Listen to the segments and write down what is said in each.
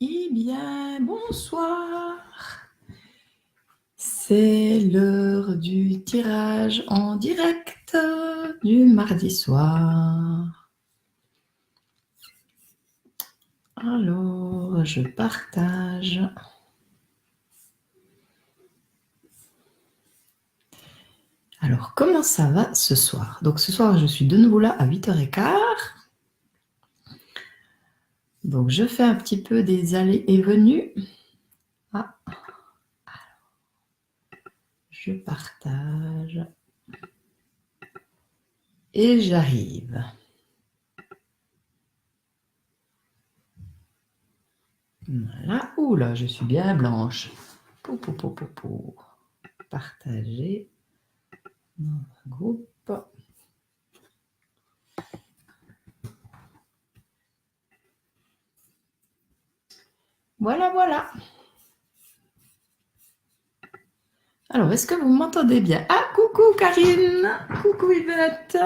Eh bien, bonsoir. C'est l'heure du tirage en direct du mardi soir. Alors, je partage. Alors, comment ça va ce soir? Donc, ce soir, je suis de nouveau là à 8h15. Donc, je fais un petit peu des allées et venues. Ah. Je partage. Et j'arrive. Voilà. Ouh là, je suis bien blanche. Partager dans un groupe. Voilà, voilà. Alors, est-ce que vous m'entendez bien? Ah, coucou Karine. Coucou Yvette.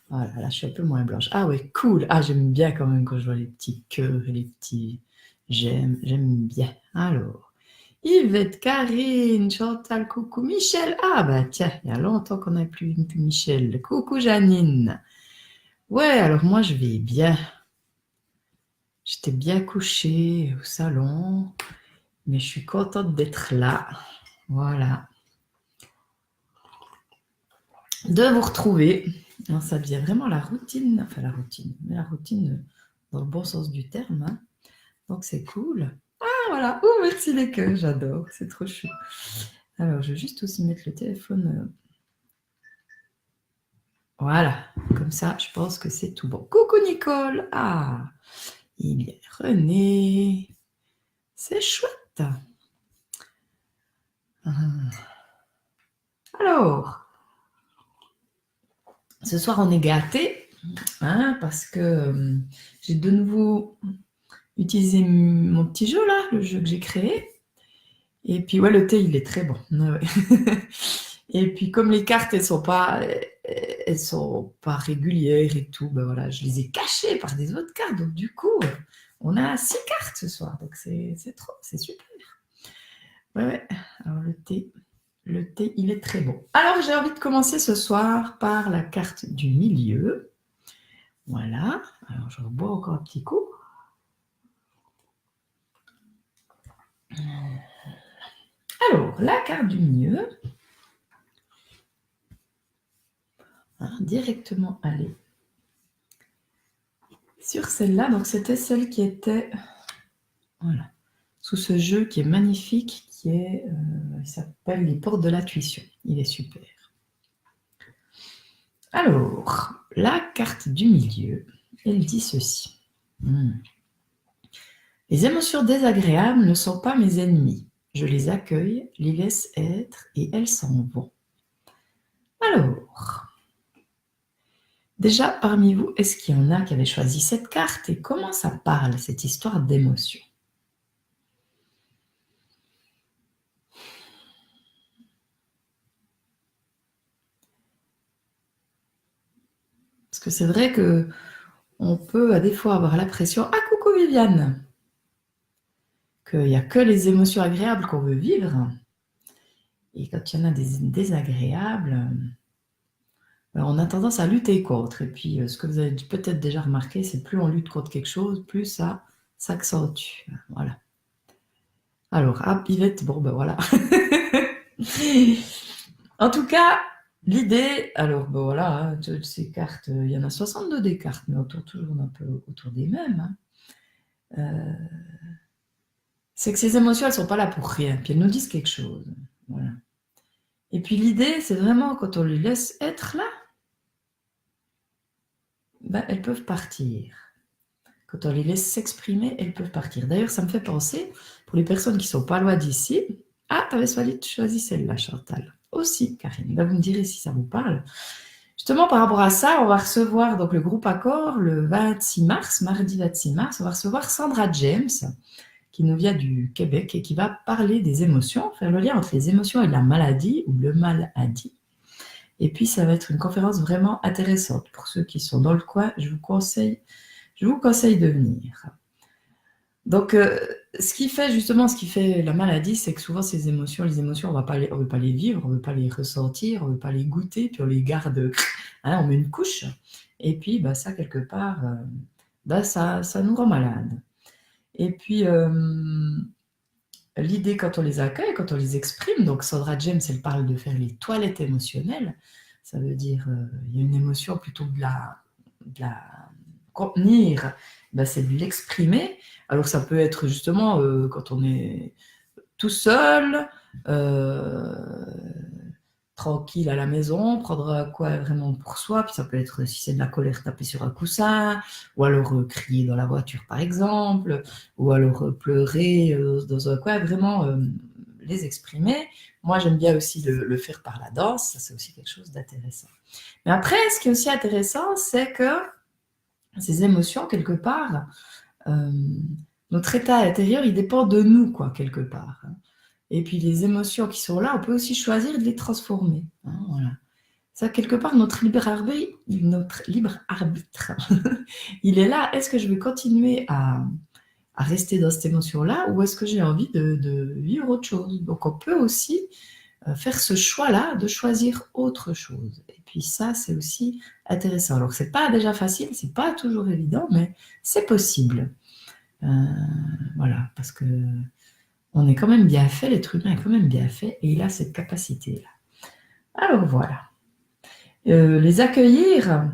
Voilà, là, je suis un peu moins blanche. Ah oui, cool. Ah, j'aime bien quand même quand je vois les petits cœurs et les petits j'aime. J'aime bien. Alors, Yvette, Karine, Chantal, coucou Michel. Ah bah tiens, il y a longtemps qu'on n'a plus vu Michel. Coucou Janine. Ouais, alors moi je vais bien. J'étais bien couchée au salon, mais je suis contente d'être là. Voilà. De vous retrouver. Alors, ça devient vraiment la routine, enfin mais la routine dans le bon sens du terme. Hein. Donc c'est cool. Ah voilà, oh merci les cœurs, j'adore, c'est trop chou. Alors je vais juste aussi mettre le téléphone. Voilà, comme ça je pense que c'est tout bon. Coucou Nicole. Ah, eh bien René, c'est chouette. Alors, ce soir on est gâtés, hein, parce que j'ai de nouveau utilisé mon petit jeu là, le jeu que j'ai créé. Et puis ouais, le thé il est très bon. Ouais. Et puis comme les cartes elles sont pas régulières et tout, ben voilà, je les ai cachées par des autres cartes. Donc du coup, on a 6 cartes ce soir. Donc c'est super. Ouais. Alors le thé, il est très bon. Alors j'ai envie de commencer ce soir par la carte du milieu. Voilà. Alors je rebois encore un petit coup. Alors la carte du milieu. Directement aller sur celle-là. Donc c'était celle qui était voilà, sous ce jeu qui est magnifique, il s'appelle les portes de la tuition. Il est super. Alors, la carte du milieu, elle dit ceci. Les émotions désagréables ne sont pas mes ennemis. Je les accueille, les laisse être et elles s'en vont. Alors, déjà parmi vous, est-ce qu'il y en a qui avaient choisi cette carte et comment ça parle, cette histoire d'émotion? Parce que c'est vrai que on peut à des fois avoir l'impression « Ah, coucou Viviane !» qu'il n'y a que les émotions agréables qu'on veut vivre. Et quand il y en a des désagréables, on a tendance à lutter contre. Et puis, ce que vous avez peut-être déjà remarqué, c'est plus on lutte contre quelque chose, plus ça s'accentue. Voilà. Alors, ah, Yvette, bon, ben voilà. En tout cas, l'idée, alors, ben voilà, hein, ces cartes, il y en a 62 des cartes, mais toujours un peu autour des mêmes. Hein. C'est que ces émotions, elles ne sont pas là pour rien, puis elles nous disent quelque chose. Voilà. Et puis l'idée, c'est vraiment quand on les laisse être là, ben, elles peuvent partir. Quand on les laisse s'exprimer, elles peuvent partir. D'ailleurs, ça me fait penser, pour les personnes qui ne sont pas loin d'ici, ah, tu avais choisi celle-là, Chantal. Aussi, Karine. Ben, vous me direz si ça vous parle. Justement, par rapport à ça, on va recevoir donc le groupe Accord le 26 mars, mardi 26 mars, on va recevoir Sandra James, qui nous vient du Québec et qui va parler des émotions, faire le lien entre les émotions et la maladie ou le mal-a-dit. Et puis, ça va être une conférence vraiment intéressante. Pour ceux qui sont dans le coin, je vous conseille de venir. Donc, ce qui fait la maladie, c'est que souvent ces émotions, les émotions, on veut pas les vivre, on veut pas les ressentir, on veut pas les goûter, puis on les garde, hein, on met une couche, et puis bah, ça, quelque part, bah, ça nous rend malade. Et puis, l'idée quand on les accueille, quand on les exprime, donc Sandra James, elle parle de faire les toilettes émotionnelles, ça veut dire, il y a une émotion plutôt que de la contenir, bah, c'est de l'exprimer. Alors ça peut être justement quand on est tout seul, tranquille à la maison, prendre quoi vraiment pour soi, puis ça peut être, si c'est de la colère, taper sur un coussin, ou alors crier dans la voiture par exemple, ou alors pleurer dans un coin, vraiment les exprimer. Moi j'aime bien aussi le faire par la danse, ça c'est aussi quelque chose d'intéressant. Mais après, ce qui est aussi intéressant, c'est que ces émotions, quelque part, notre état intérieur, il dépend de nous, quoi, quelque part. Et puis les émotions qui sont là, on peut aussi choisir de les transformer. Hein, voilà. Ça, quelque part, notre libre arbitre, il est là. Est-ce que je vais continuer à rester dans cette émotion-là ou est-ce que j'ai envie de vivre autre chose? Donc on peut aussi faire ce choix-là de choisir autre chose. Et puis ça, c'est aussi intéressant. Alors c'est pas déjà facile, c'est pas toujours évident, mais c'est possible. Voilà, parce que on est quand même bien fait, l'être humain est quand même bien fait, et il a cette capacité-là. Alors voilà. Les accueillir,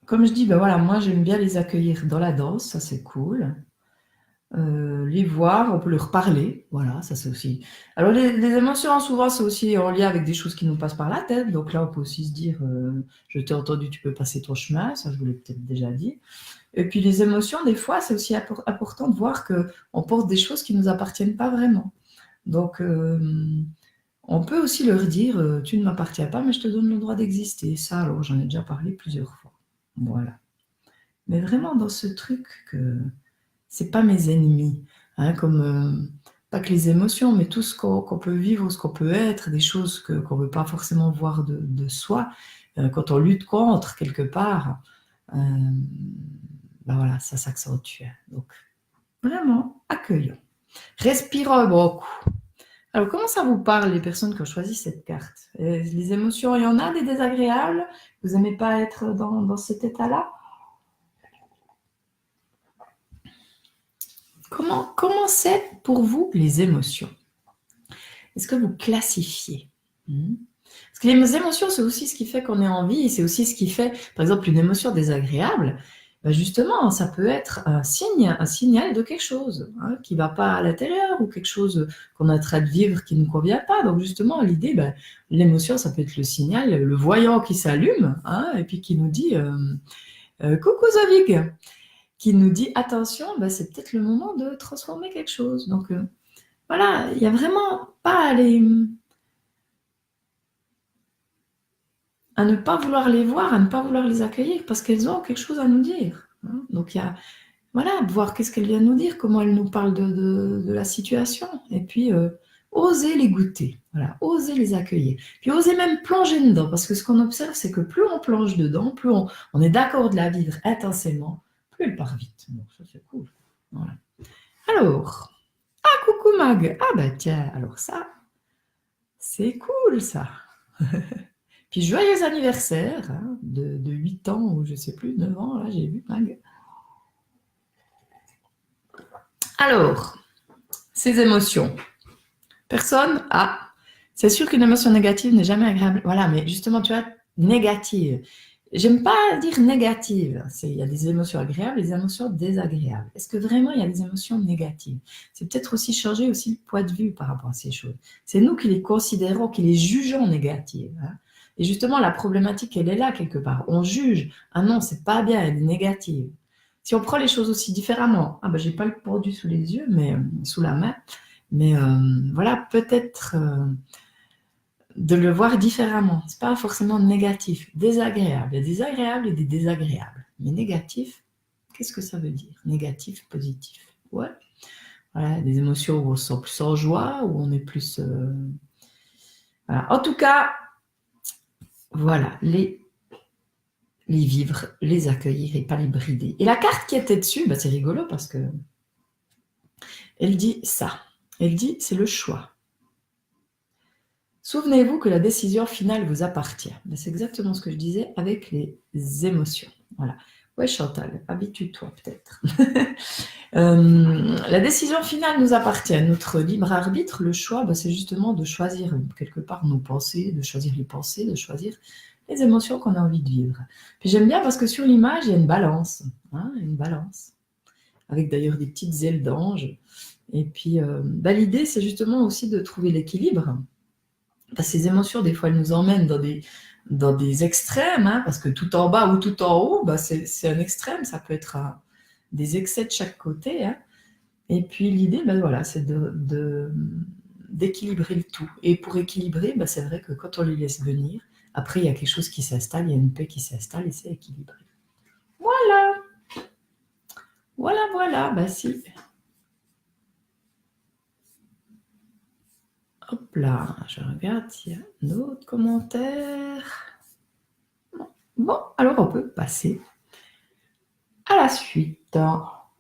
comme je dis, ben voilà, moi j'aime bien les accueillir dans la danse, ça c'est cool. Les voir, on peut leur parler, voilà, ça c'est aussi. Alors les émotions, souvent c'est aussi en lien avec des choses qui nous passent par la tête, donc là on peut aussi se dire, je t'ai entendu, tu peux passer ton chemin, ça je vous l'ai peut-être déjà dit. Et puis les émotions, des fois, c'est aussi important de voir qu'on porte des choses qui ne nous appartiennent pas vraiment. Donc, on peut aussi leur dire, tu ne m'appartiens pas, mais je te donne le droit d'exister. Ça, alors, j'en ai déjà parlé plusieurs fois. Voilà. Mais vraiment dans ce truc que c'est pas mes ennemis, hein, comme pas que les émotions, mais tout ce qu'on peut vivre, ce qu'on peut être, des choses qu'on ne veut pas forcément voir de soi, quand on lutte contre quelque part, ben voilà, ça s'accentue. Donc, vraiment, accueillons. Respirons un bon coup. Alors, comment ça vous parle, les personnes qui ont choisi cette carte? Les émotions, il y en a des désagréables? Vous n'aimez pas être dans cet état-là? Comment c'est pour vous les émotions? Est-ce que vous classifiez? Parce que les émotions, c'est aussi ce qui fait qu'on est en vie, et c'est aussi ce qui fait, par exemple, une émotion désagréable, ben justement, ça peut être un signal de quelque chose hein, qui ne va pas à l'intérieur ou quelque chose qu'on est en train de vivre qui ne nous convient pas. Donc justement, l'idée, ben, l'émotion, ça peut être le signal, le voyant qui s'allume hein, et puis qui nous dit coucou Zovig, qui nous dit attention, ben, c'est peut-être le moment de transformer quelque chose. Donc voilà, il n'y a vraiment pas à ne pas vouloir les voir, à ne pas vouloir les accueillir, parce qu'elles ont quelque chose à nous dire. Hein. Donc, il y a, voilà, voir qu'est-ce qu'elles viennent nous dire, comment elles nous parlent de la situation, et puis oser les goûter, voilà, oser les accueillir, puis oser même plonger dedans, parce que ce qu'on observe, c'est que plus on plonge dedans, plus on est d'accord de la vivre intensément, plus elle part vite. Donc, ça, c'est cool. Voilà. Alors, coucou Mag, ah bah tiens, alors ça, c'est cool ça. Puis joyeux anniversaire hein, de 8 ans ou je sais plus, 9 ans, là j'ai vu Mag. Alors, ces émotions. Personne a. C'est sûr qu'une émotion négative n'est jamais agréable. Voilà, mais justement, tu vois, négative. J'aime pas dire négative. Il y a des émotions agréables et des émotions désagréables. Est-ce que vraiment il y a des émotions négatives? C'est peut-être aussi changer aussi le point de vue par rapport à ces choses. C'est nous qui les considérons, qui les jugeons négatives. Hein. Et justement, la problématique, elle est là quelque part. On juge. Ah non, c'est pas bien, elle est négative. Si on prend les choses aussi différemment, ah ben j'ai pas le produit sous les yeux, mais sous la main, mais voilà, peut-être de le voir différemment. C'est pas forcément négatif, désagréable. Il y a des agréables et des désagréables. Mais négatif, qu'est-ce que ça veut dire? Négatif, positif. Ouais. Voilà, des émotions où on se sent plus en joie, où on est plus. Voilà. En tout cas, voilà, les vivre, les accueillir et pas les brider. Et la carte qui était dessus, c'est rigolo parce que elle dit ça. Elle dit, c'est le choix. Souvenez-vous que la décision finale vous appartient. C'est exactement ce que je disais avec les émotions. Voilà. Ouais, Chantal, habitue-toi peut-être. La décision finale nous appartient. Notre libre arbitre, le choix, c'est justement de choisir quelque part nos pensées, de choisir les pensées, de choisir les émotions qu'on a envie de vivre. Puis j'aime bien parce que sur l'image, il y a une balance. Une balance. Avec d'ailleurs des petites ailes d'ange. Et puis, l'idée, c'est justement aussi de trouver l'équilibre. Parce que ces émotions, des fois, elles nous emmènent dans des extrêmes, parce que tout en bas ou tout en haut, c'est un extrême, ça peut être des excès de chaque côté. Et puis l'idée, voilà, c'est d'équilibrer le tout. Et pour équilibrer, c'est vrai que quand on les laisse venir, après, il y a quelque chose qui s'installe, il y a une paix qui s'installe et c'est équilibré. Voilà. Voilà, si. Hop là, je regarde s'il y a d'autres commentaires. Bon, alors on peut passer à la suite. Alors,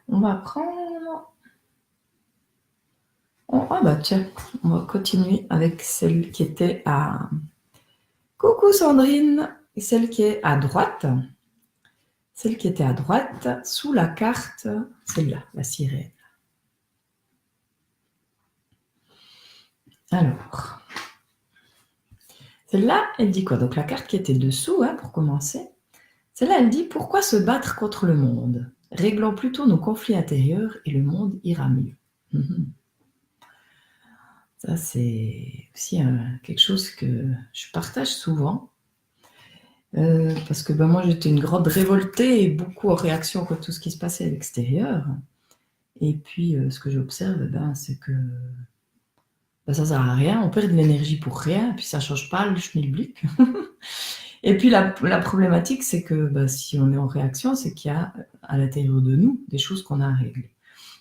on va prendre... tiens, on va continuer avec celle qui était à... Coucou Sandrine, et celle qui est à droite. Celle qui était à droite, sous la carte, celle-là, la sirène. Alors, celle-là, elle dit quoi? Donc la carte qui était dessous, pour commencer. Celle-là, elle dit « Pourquoi se battre contre le monde? Réglons plutôt nos conflits intérieurs et le monde ira mieux. » Ça, c'est aussi quelque chose que je partage souvent. Parce que moi, j'étais une grande révoltée et beaucoup en réaction contre tout ce qui se passait à l'extérieur. Et puis, ce que j'observe, c'est que ça ne sert à rien. On perd de l'énergie pour rien, et puis ça ne change pas le schmilblick. Et puis la problématique, c'est que si on est en réaction, c'est qu'il y a à l'intérieur de nous des choses qu'on a à régler.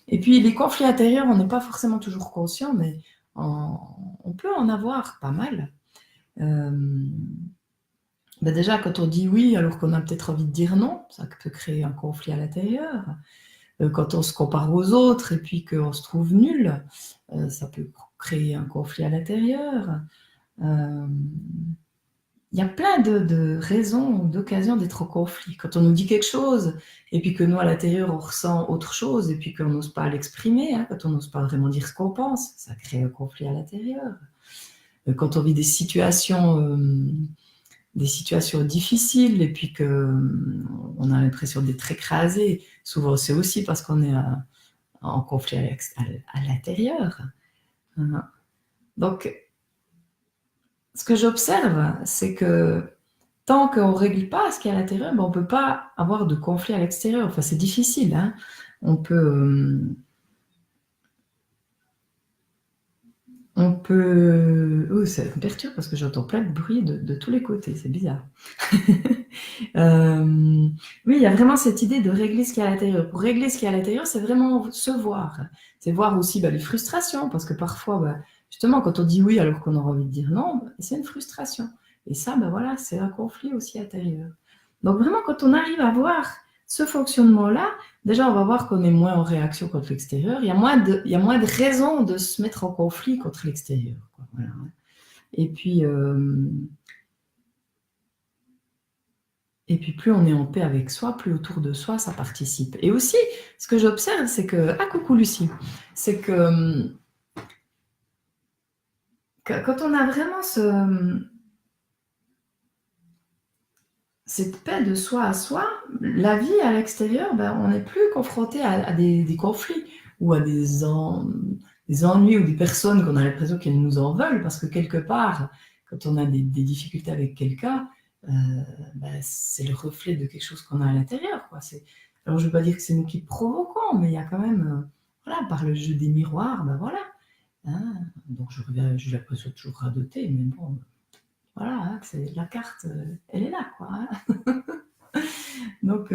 Et puis les conflits intérieurs, on n'est pas forcément toujours conscient, mais on peut en avoir pas mal. Déjà, quand on dit oui, alors qu'on a peut-être envie de dire non, ça peut créer un conflit à l'intérieur. Quand on se compare aux autres et puis qu'on se trouve nul, ça peut créer un conflit à l'intérieur. Il y a plein de raisons, d'occasions d'être au conflit. Quand on nous dit quelque chose, et puis que nous, à l'intérieur, on ressent autre chose, et puis qu'on n'ose pas l'exprimer, quand on n'ose pas vraiment dire ce qu'on pense, ça crée un conflit à l'intérieur. Quand on vit des situations difficiles, et puis qu'on a l'impression d'être écrasé, souvent c'est aussi parce qu'on est en conflit à l'intérieur. Donc, ce que j'observe, c'est que tant qu'on ne règle pas ce qu'il y a à l'intérieur, on ne peut pas avoir de conflit à l'extérieur. Enfin, c'est difficile. On peut... ça me perturbe parce que j'entends plein de bruit de tous les côtés. C'est bizarre. Oui, il y a vraiment cette idée de régler ce qu'il y a à l'intérieur. Pour régler ce qu'il y a à l'intérieur, c'est vraiment se voir. C'est voir aussi les frustrations, parce que parfois, justement, quand on dit oui alors qu'on aura envie de dire non, c'est une frustration. Et ça, voilà, c'est un conflit aussi intérieur. Donc vraiment, quand on arrive à voir ce fonctionnement-là, déjà, on va voir qu'on est moins en réaction contre l'extérieur. Il y a moins de raisons de se mettre en conflit contre l'extérieur. Voilà. Et puis, plus on est en paix avec soi, plus autour de soi, ça participe. Et aussi, ce que j'observe, c'est que... Ah, coucou Lucie. C'est que quand on a vraiment cette paix de soi à soi, la vie à l'extérieur, on n'est plus confronté à des conflits ou à des ennuis ou des personnes qu'on a l'impression qu'elles nous en veulent, parce que quelque part, quand on a des difficultés avec quelqu'un, c'est le reflet de quelque chose qu'on a à l'intérieur. Alors, je ne veux pas dire que c'est nous qui provoquons, mais il y a quand même, par le jeu des miroirs, voilà. Donc, j'ai l'impression de toujours radoter, mais bon, voilà, c'est la carte, elle est là, Donc,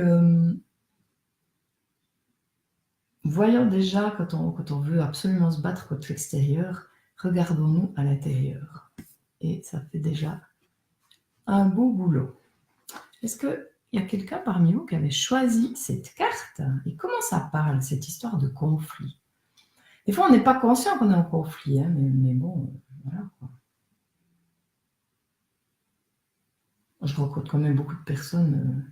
voyons déjà, quand on veut absolument se battre contre l'extérieur, regardons-nous à l'intérieur. Et ça fait déjà un beau boulot. Est-ce qu'il y a quelqu'un parmi vous qui avait choisi cette carte? Et comment ça parle, cette histoire de conflit? Des fois, on n'est pas conscient qu'on est en conflit, hein, mais bon, voilà quoi. Je rencontre quand même beaucoup de personnes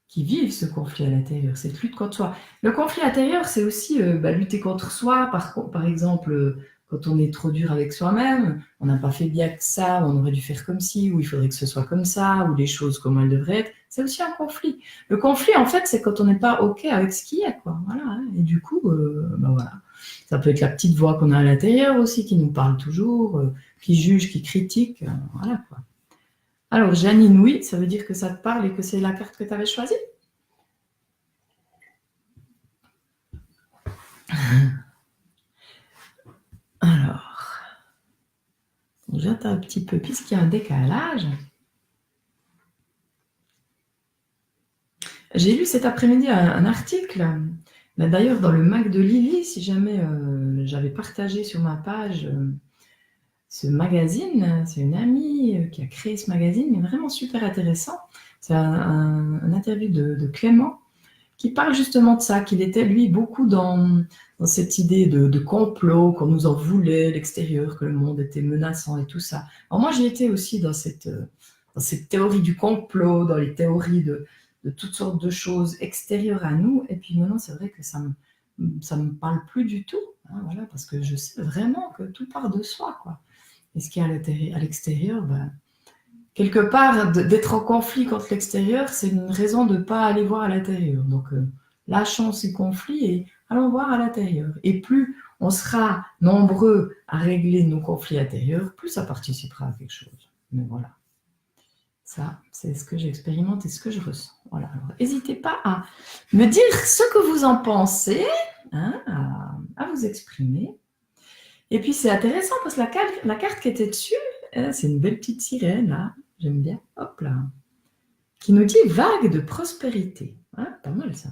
qui vivent ce conflit à l'intérieur, cette lutte contre soi. Le conflit intérieur, c'est aussi lutter contre soi, par exemple, quand on est trop dur avec soi-même, on n'a pas fait bien que ça, on aurait dû faire comme ci, ou il faudrait que ce soit comme ça, ou les choses comme elles devraient être. C'est aussi un conflit. Le conflit, en fait, c'est quand on n'est pas OK avec ce qui est, quoi. Voilà, hein. Et du coup, voilà. Ça peut être la petite voix qu'on a à l'intérieur aussi, qui nous parle toujours, qui juge, qui critique, voilà, quoi. Alors, Janine, oui, ça veut dire que ça te parle et que c'est la carte que tu avais choisie? Alors, on jette un petit peu, puisqu'il y a un décalage. J'ai lu cet après-midi un article, d'ailleurs dans le Mac de Lily, si jamais j'avais partagé sur ma page ce magazine. C'est une amie qui a créé ce magazine, mais vraiment super intéressant. C'est un interview de Clément qui parle justement de ça, qu'il était lui beaucoup dans cette idée de complot, qu'on nous en voulait, l'extérieur, que le monde était menaçant et tout ça. Alors moi j'y étais aussi dans cette théorie du complot, dans les théories de toutes sortes de choses extérieures à nous, et puis maintenant c'est vrai que ça me parle plus du tout, hein, voilà, parce que je sais vraiment que tout part de soi, quoi. Et ce qu'il y a à l'extérieur, quelque part, d'être en conflit contre l'extérieur, c'est une raison de ne pas aller voir à l'intérieur. Donc, lâchons ces conflits et allons voir à l'intérieur. Et plus on sera nombreux à régler nos conflits intérieurs, plus ça participera à quelque chose. Mais voilà. Ça, c'est ce que j'expérimente et ce que je ressens. Voilà. N'hésitez pas à me dire ce que vous en pensez, hein, à vous exprimer. Et puis, c'est intéressant parce que la carte qui était dessus, c'est une belle petite sirène, là. J'aime bien. Hop là. Qui nous dit vague de prospérité. Hein, pas mal ça.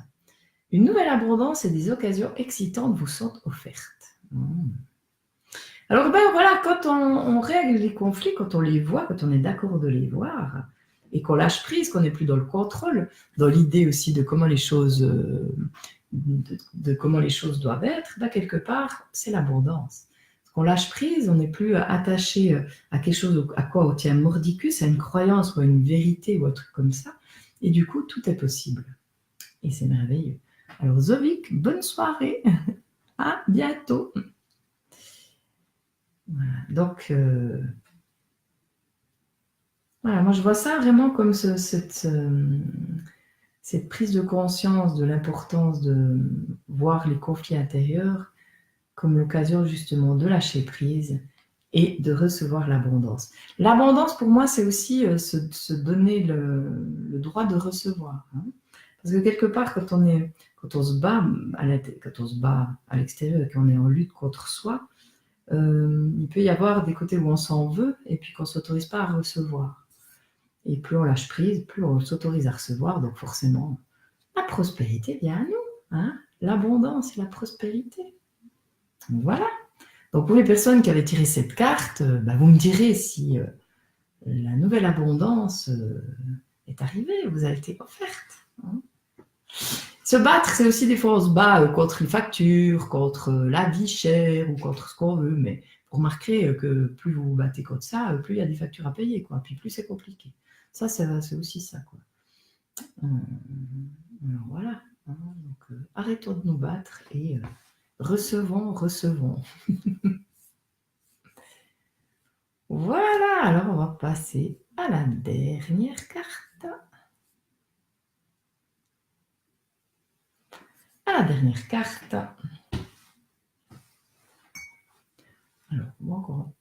Une nouvelle abondance et des occasions excitantes vous sont offertes. Alors, voilà, quand on règle les conflits, quand on les voit, quand on est d'accord de les voir, et qu'on lâche prise, qu'on n'est plus dans le contrôle, dans l'idée aussi de comment les choses, comment les choses doivent être, quelque part, c'est l'abondance. On lâche prise, on n'est plus attaché à quelque chose à quoi on tient mordicus, à une croyance ou à une vérité ou un truc comme ça. Et du coup, tout est possible. Et c'est merveilleux. Alors, Zovik, bonne soirée. À bientôt. Voilà. Donc, voilà, moi je vois ça vraiment comme cette prise de conscience de l'importance de voir les conflits intérieurs comme l'occasion justement de lâcher prise et de recevoir l'abondance. L'abondance, pour moi, c'est aussi se donner le droit de recevoir. Hein. Parce que quelque part, quand on se bat à l'extérieur et qu'on est en lutte contre soi, il peut y avoir des côtés où on s'en veut et puis qu'on ne s'autorise pas à recevoir. Et plus on lâche prise, plus on s'autorise à recevoir. Donc forcément, la prospérité vient à nous. Hein. L'abondance et la prospérité. Voilà. Donc pour les personnes qui avaient tiré cette carte, vous me direz si la nouvelle abondance est arrivée, vous a été offerte. Hein. Se battre, c'est aussi des fois on se bat contre une facture, contre la vie chère ou contre ce qu'on veut, mais vous remarquerez que plus vous vous battez contre ça, plus il y a des factures à payer, quoi. Puis plus c'est compliqué. Ça, c'est aussi ça, quoi. Alors voilà. Hein, donc, arrêtons de nous battre et recevons. Voilà, alors on va passer à la dernière carte. À la dernière carte. Alors, moi encore.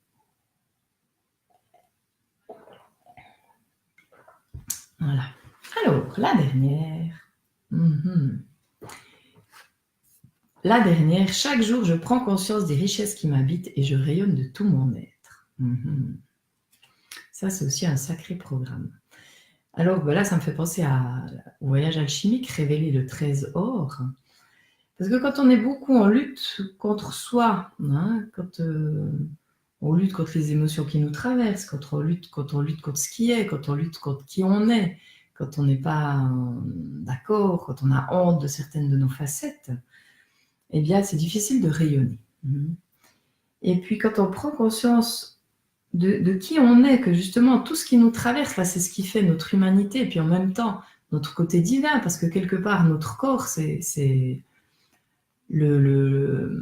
Voilà. Alors, la dernière. La dernière, chaque jour, je prends conscience des richesses qui m'habitent et je rayonne de tout mon être. Ça, c'est aussi un sacré programme. Alors, là, ça me fait penser au voyage alchimique, révéler le 13 or. Parce que quand on est beaucoup en lutte contre soi, hein, quand On lutte contre les émotions qui nous traversent, quand on lutte contre ce qui est, quand on lutte contre qui on est, quand on n'est pas d'accord, quand on a honte de certaines de nos facettes, eh bien, c'est difficile de rayonner. Et puis, quand on prend conscience de qui on est, que justement, tout ce qui nous traverse, là, c'est ce qui fait notre humanité, et puis en même temps, notre côté divin, parce que quelque part, notre corps, c'est le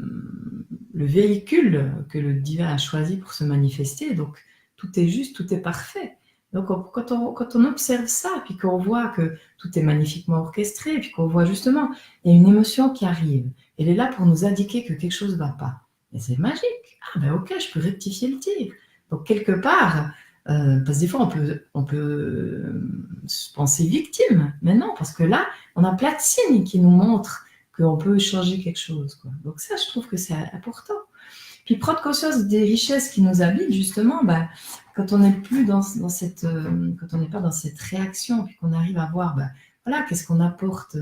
véhicule que le divin a choisi pour se manifester. Donc, tout est juste, tout est parfait. Donc, quand on observe ça, puis qu'on voit que tout est magnifiquement orchestré, puis qu'on voit justement, il y a une émotion qui arrive. Elle est là pour nous indiquer que quelque chose ne va pas. Et c'est magique. Ah ben ok, je peux rectifier le tir. Donc, quelque part, parce que des fois, on peut se penser victime. Mais non, parce que là, on a plein de signes qui nous montrent qu'on peut changer quelque chose, quoi. Donc ça, je trouve que c'est important. Puis prendre conscience des richesses qui nous habitent, justement, ben, quand on n'est plus dans cette, quand on n'est pas dans cette réaction, puis qu'on arrive à voir, ben, voilà, qu'est-ce qu'on apporte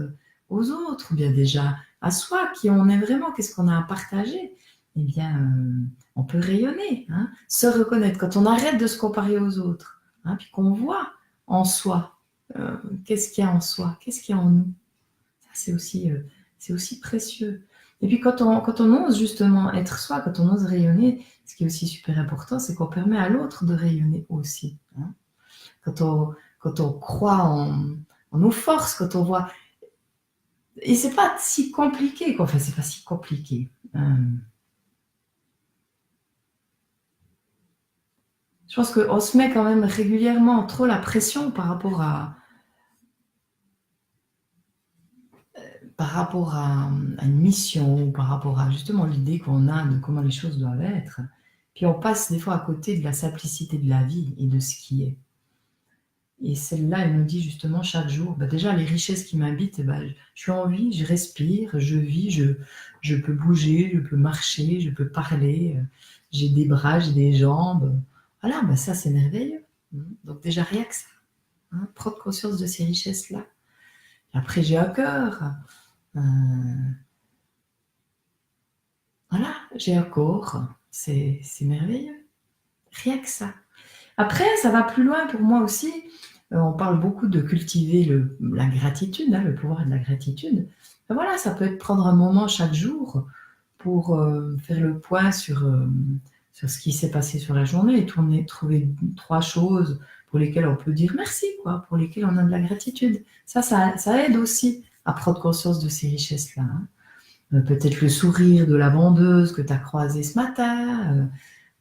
aux autres, ou bien déjà à soi, qui on est vraiment, qu'est-ce qu'on a à partager, eh bien, on peut rayonner, hein, se reconnaître. Quand on arrête de se comparer aux autres, hein, puis qu'on voit en soi, qu'est-ce qu'il y a en soi, qu'est-ce qu'il y a en nous. Ça, c'est aussi précieux. Et puis quand on ose justement être soi, quand on ose rayonner, ce qui est aussi super important, c'est qu'on permet à l'autre de rayonner aussi. Hein. Quand on croit en nos forces, quand on voit... Et c'est pas si compliqué, quoi. Enfin, c'est pas si compliqué. Je pense qu'on se met quand même régulièrement trop la pression par rapport à une mission, ou par rapport à justement l'idée qu'on a de comment les choses doivent être. Puis on passe des fois à côté de la simplicité de la vie et de ce qui est. Et celle-là, elle nous dit justement chaque jour, bah déjà les richesses qui m'habitent, bah, je suis en vie, je respire, je vis, je peux bouger, je peux marcher, je peux parler, j'ai des bras, j'ai des jambes. Voilà, bah ça c'est merveilleux. Donc déjà rien que ça, hein, prendre conscience de ces richesses-là. Après j'ai un cœur. Voilà, j'ai un corps, c'est merveilleux. Rien que ça. Après, ça va plus loin pour moi aussi. On parle beaucoup de cultiver la gratitude, hein, le pouvoir de la gratitude. Ben voilà, ça peut être prendre un moment chaque jour pour faire le point sur ce qui s'est passé sur la journée et trouver 3 choses pour lesquelles on peut dire merci, quoi, pour lesquelles on a de la gratitude. Ça aide aussi à prendre conscience de ces richesses-là. Hein. Peut-être le sourire de la vendeuse que tu as croisée ce matin,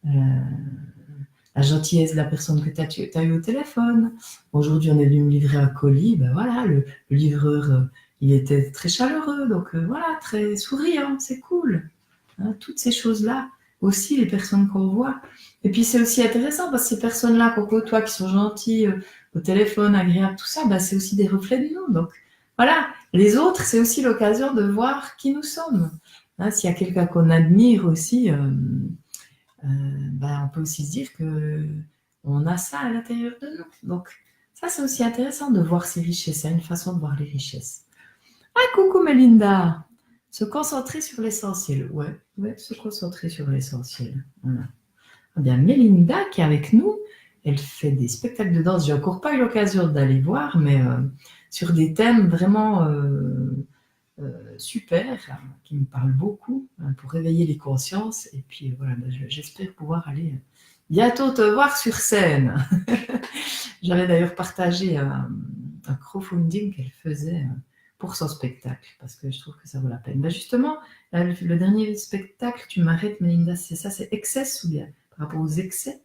la gentillesse de la personne que tu as eu au téléphone. Aujourd'hui, on est venu me livrer un colis, ben voilà, le livreur, il était très chaleureux, donc voilà, très souriant, c'est cool. Hein, toutes ces choses-là, aussi les personnes qu'on voit. Et puis c'est aussi intéressant parce que ces personnes-là qu'on côtoie, qui sont gentilles, au téléphone, agréables, tout ça, ben, c'est aussi des reflets de nous. Donc voilà, les autres, c'est aussi l'occasion de voir qui nous sommes. Hein, s'il y a quelqu'un qu'on admire aussi, ben, on peut aussi se dire qu'on a ça à l'intérieur de nous. Donc ça, c'est aussi intéressant de voir ces richesses. C'est une façon de voir les richesses. Ah, coucou Melinda! Se concentrer sur l'essentiel. Ouais, se concentrer sur l'essentiel. Voilà. Eh bien, Melinda, qui est avec nous, elle fait des spectacles de danse. J'ai encore pas eu l'occasion d'aller voir, mais sur des thèmes vraiment super, qui me parlent beaucoup, pour réveiller les consciences. Et puis voilà, j'espère pouvoir aller bientôt te voir sur scène. J'avais d'ailleurs partagé un crowdfunding qu'elle faisait pour son spectacle, parce que je trouve que ça vaut la peine. Ben justement, le dernier spectacle, tu m'arrêtes Melinda, c'est ça, c'est Excess ou bien par rapport aux excès,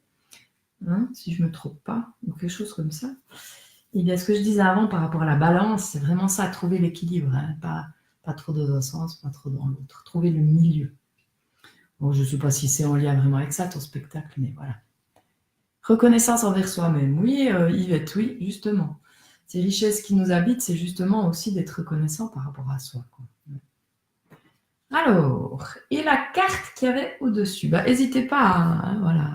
hein, si je ne me trompe pas, ou quelque chose comme ça. Et bien ce que je disais avant par rapport à la balance, c'est vraiment ça, trouver l'équilibre, hein, pas trop dans un sens, pas trop dans l'autre, trouver le milieu. Bon, je ne sais pas si c'est en lien vraiment avec ça, ton spectacle, mais voilà. Reconnaissance envers soi-même, oui, Yvette, oui, justement. Ces richesses qui nous habitent, c'est justement aussi d'être reconnaissant par rapport à soi, quoi. Alors, et la carte qu'il y avait au-dessus, bah, n'hésitez pas, hein, voilà.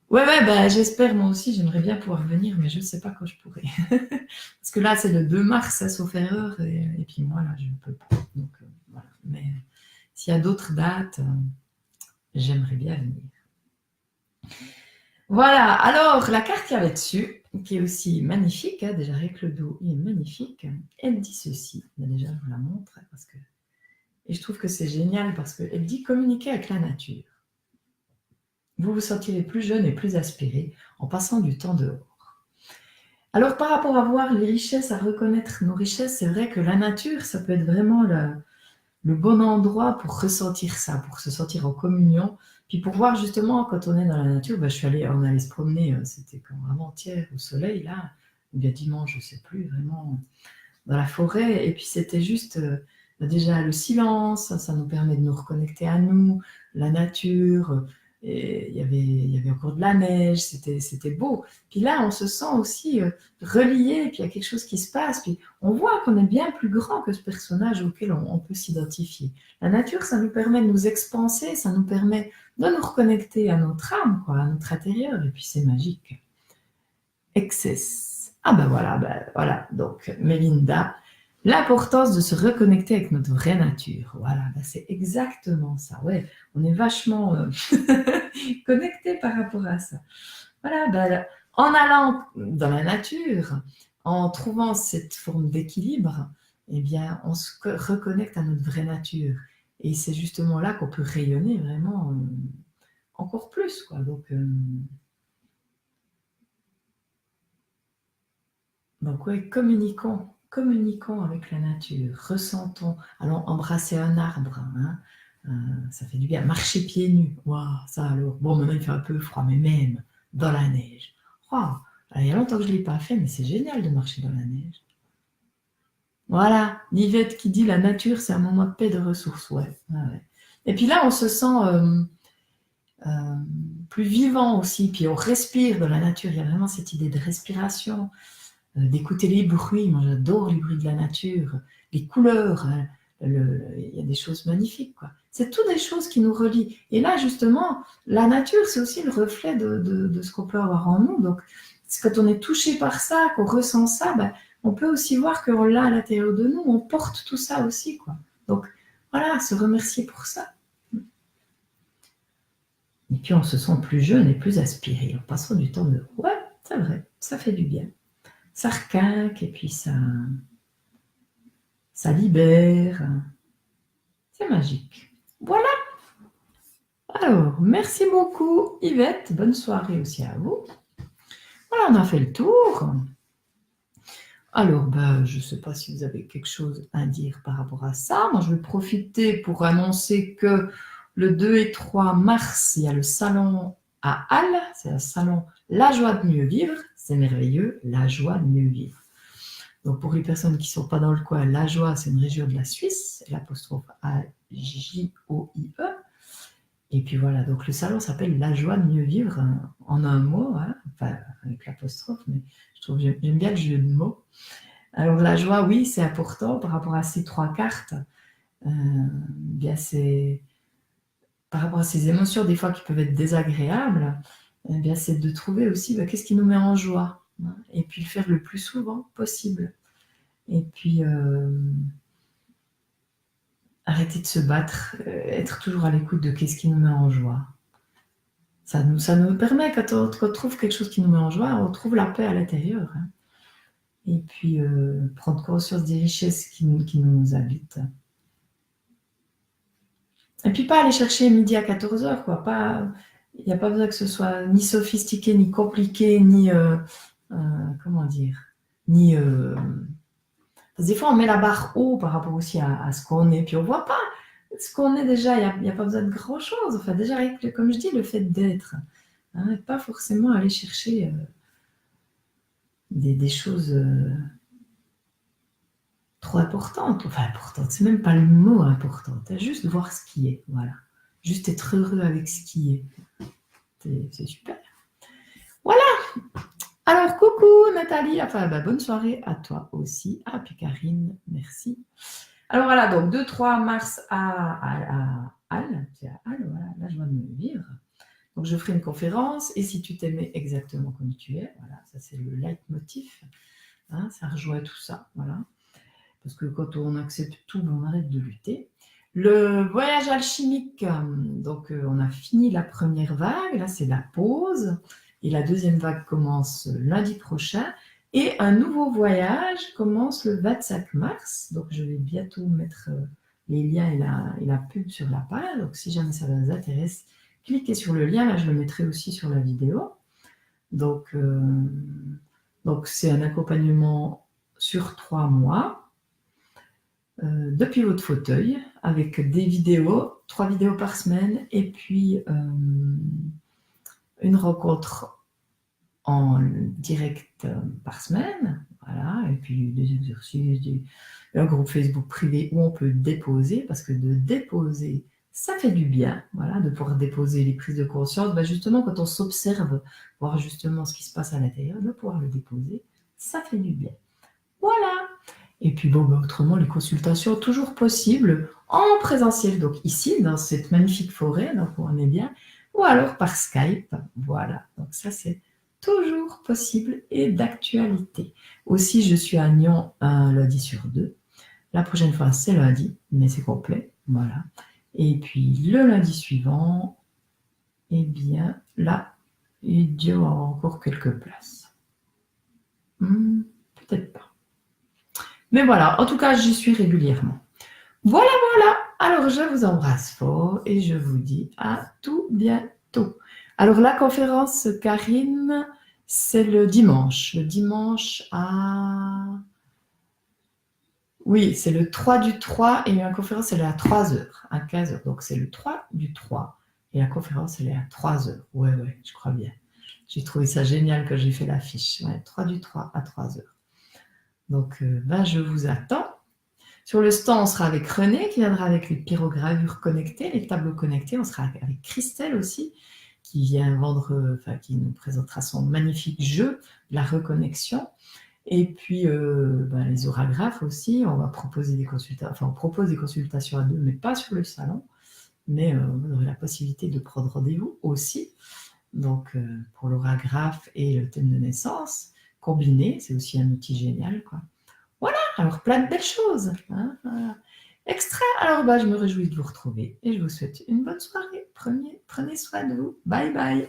Ouais, bah, j'espère, moi aussi, j'aimerais bien pouvoir venir, mais je ne sais pas quand je pourrai. Parce que là, c'est le 2 mars, sauf erreur, et puis moi, là, je ne peux pas. Donc, voilà. Mais s'il y a d'autres dates, j'aimerais bien venir. Voilà, alors la carte qu'il y avait dessus, qui est aussi magnifique, hein, déjà avec le dos, il est magnifique. Elle dit ceci, déjà je vous la montre, parce que... et je trouve que c'est génial, parce qu'elle dit communiquer avec la nature. Vous vous sentirez plus jeune et plus aspiré en passant du temps dehors. Alors par rapport à voir les richesses, à reconnaître nos richesses, c'est vrai que la nature, ça peut être vraiment le bon endroit pour ressentir ça, pour se sentir en communion. Puis pour voir justement, quand on est dans la nature, on allait se promener, c'était quand avant-hier au soleil, là, ou bien dimanche, je ne sais plus, vraiment, dans la forêt. Et puis c'était juste déjà le silence, ça nous permet de nous reconnecter à nous, la nature. Et il y avait encore de la neige, c'était beau. Puis là, on se sent aussi relié, puis il y a quelque chose qui se passe. Puis on voit qu'on est bien plus grand que ce personnage auquel on peut s'identifier. La nature, ça nous permet de nous expanser, ça nous permet de nous reconnecter à notre âme, quoi, à notre intérieur. Et puis c'est magique. Excess. Ah voilà. Donc, Mélinda, l'importance de se reconnecter avec notre vraie nature. Voilà, c'est exactement ça. Ouais, on est vachement connecté par rapport à ça. Voilà, en allant dans la nature, en trouvant cette forme d'équilibre, eh bien, on se reconnecte à notre vraie nature. Et c'est justement là qu'on peut rayonner vraiment encore plus, quoi. Donc ouais, communiquons avec la nature, ressentons, allons embrasser un arbre, hein, ça fait du bien. Marcher pieds nus, waouh, ça alors. Bon, maintenant il fait un peu froid, mais même dans la neige. Waouh, il y a longtemps que je ne l'ai pas fait, mais c'est génial de marcher dans la neige. Voilà, Nivette qui dit la nature, c'est un moment de paix, de ressources, ouais. Ouais. Et puis là, on se sent euh, plus vivant aussi, puis on respire dans la nature, il y a vraiment cette idée de respiration. D'écouter les bruits. Moi, j'adore les bruits de la nature, les couleurs. Hein, il y a des choses magnifiques, quoi. C'est toutes des choses qui nous relient. Et là, justement, la nature, c'est aussi le reflet de ce qu'on peut avoir en nous. Donc, quand on est touché par ça, qu'on ressent ça, on peut aussi voir qu'on l'a à l'intérieur de nous. On porte tout ça aussi, quoi. Donc, voilà, se remercier pour ça. Et puis, on se sent plus jeune et plus aspiré en passant du temps de... Ouais, c'est vrai, ça fait du bien. Ça requinque et puis ça libère. C'est magique. Voilà. Alors, merci beaucoup Yvette. Bonne soirée aussi à vous. Voilà, on a fait le tour. Alors, je ne sais pas si vous avez quelque chose à dire par rapport à ça. Moi, je vais profiter pour annoncer que le 2 et 3 mars, il y a le salon à Halle. C'est un salon La joie de mieux vivre. C'est merveilleux, la joie de mieux vivre. Donc, pour les personnes qui ne sont pas dans le coin, La Joie, c'est une région de la Suisse, l'apostrophe A-J-O-I-E. Et puis voilà, donc le salon s'appelle La Joie de mieux vivre, hein, en un mot, hein, enfin avec l'apostrophe, mais j'aime bien le jeu de mots. Alors la joie, oui, c'est important par rapport à ces trois cartes. Bien c'est par rapport à ces émotions des fois qui peuvent être désagréables. Bien c'est de trouver aussi qu'est-ce qui nous met en joie, hein, et puis le faire le plus souvent possible. Et puis, arrêter de se battre, être toujours à l'écoute de qu'est-ce qui nous met en joie. Ça nous permet, quand on trouve quelque chose qui nous met en joie, on trouve la paix à l'intérieur. Hein. Et puis, prendre conscience des richesses qui nous habitent. Et puis, pas aller chercher midi à 14h, quoi. Il n'y a pas besoin que ce soit ni sophistiqué, ni compliqué, ni... comment dire, ni... parce que des fois, on met la barre haut par rapport aussi à ce qu'on est, puis on ne voit pas ce qu'on est déjà. Il n'y a pas besoin de grand-chose. Enfin, déjà, comme je dis, le fait d'être. Hein, pas forcément aller chercher des choses trop importantes. Enfin, importantes, c'est même pas le mot important. Juste voir ce qui est. Voilà. Juste être heureux avec ce qui est. C'est super. Voilà. Alors, coucou Nathalie. Enfin, bonne soirée à toi aussi. Ah, puis Karine, merci. Alors voilà, donc 2-3 mars à Halle, c'est à Halle, voilà, la joie de me vivre. Donc je ferai une conférence, et si tu t'aimais exactement comme tu es, voilà, ça c'est le leitmotiv, hein, ça rejoint tout ça, voilà. Parce que quand on accepte tout, on arrête de lutter. Le voyage alchimique, donc on a fini la première vague, là c'est la pause, et la deuxième vague commence lundi prochain, et un nouveau voyage commence le 25 mars, donc je vais bientôt mettre les liens et la pub sur la page, donc si jamais ça vous intéresse, cliquez sur le lien, là je le mettrai aussi sur la vidéo. Donc c'est un accompagnement sur 3 mois, depuis votre fauteuil, avec des vidéos, 3 vidéos par semaine, et puis une rencontre en direct par semaine, voilà, et puis des exercices, un groupe Facebook privé où on peut déposer, parce que de déposer, ça fait du bien, voilà, de pouvoir déposer les prises de conscience. Ben justement, quand on s'observe, voir justement ce qui se passe à l'intérieur, de pouvoir le déposer, ça fait du bien. Voilà. Et puis bon, ben autrement, les consultations toujours possibles en présentiel, donc ici, dans cette magnifique forêt, donc on est bien, ou alors par Skype, voilà. Donc ça, c'est toujours possible et d'actualité. Aussi, je suis à Nyon un lundi sur 2. La prochaine fois, c'est lundi, mais c'est complet, voilà. Et puis le lundi suivant, eh bien, là, il y aura encore quelques places. Peut-être pas. Mais voilà, en tout cas, j'y suis régulièrement. Voilà, voilà. Alors, je vous embrasse fort et je vous dis à tout bientôt. Alors, la conférence, Karine, c'est le dimanche. Le dimanche à... Oui, c'est le 3 du 3 et la conférence, elle est à 3 heures, à 15 heures. Donc, c'est le 3 du 3 et la conférence, elle est à 3 heures. Ouais, je crois bien. J'ai trouvé ça génial que j'ai fait l'affiche. Ouais, 3 du 3 à 3 heures. Donc, je vous attends. Sur le stand, on sera avec René qui viendra avec les pyrogravures connectées, les tableaux connectés. On sera avec Christelle aussi qui vient vendre, qui nous présentera son magnifique jeu, la reconnexion. Et puis les orographes aussi. On va proposer des consultations, on propose des consultations à 2, mais pas sur le salon. Mais vous aurez la possibilité de prendre rendez-vous aussi. Donc pour l'orographe et le thème de naissance combiné, c'est aussi un outil génial, quoi. Voilà, alors plein de belles choses. Hein, voilà. Extra. Alors, je me réjouis de vous retrouver et je vous souhaite une bonne soirée. Prenez soin de vous. Bye bye.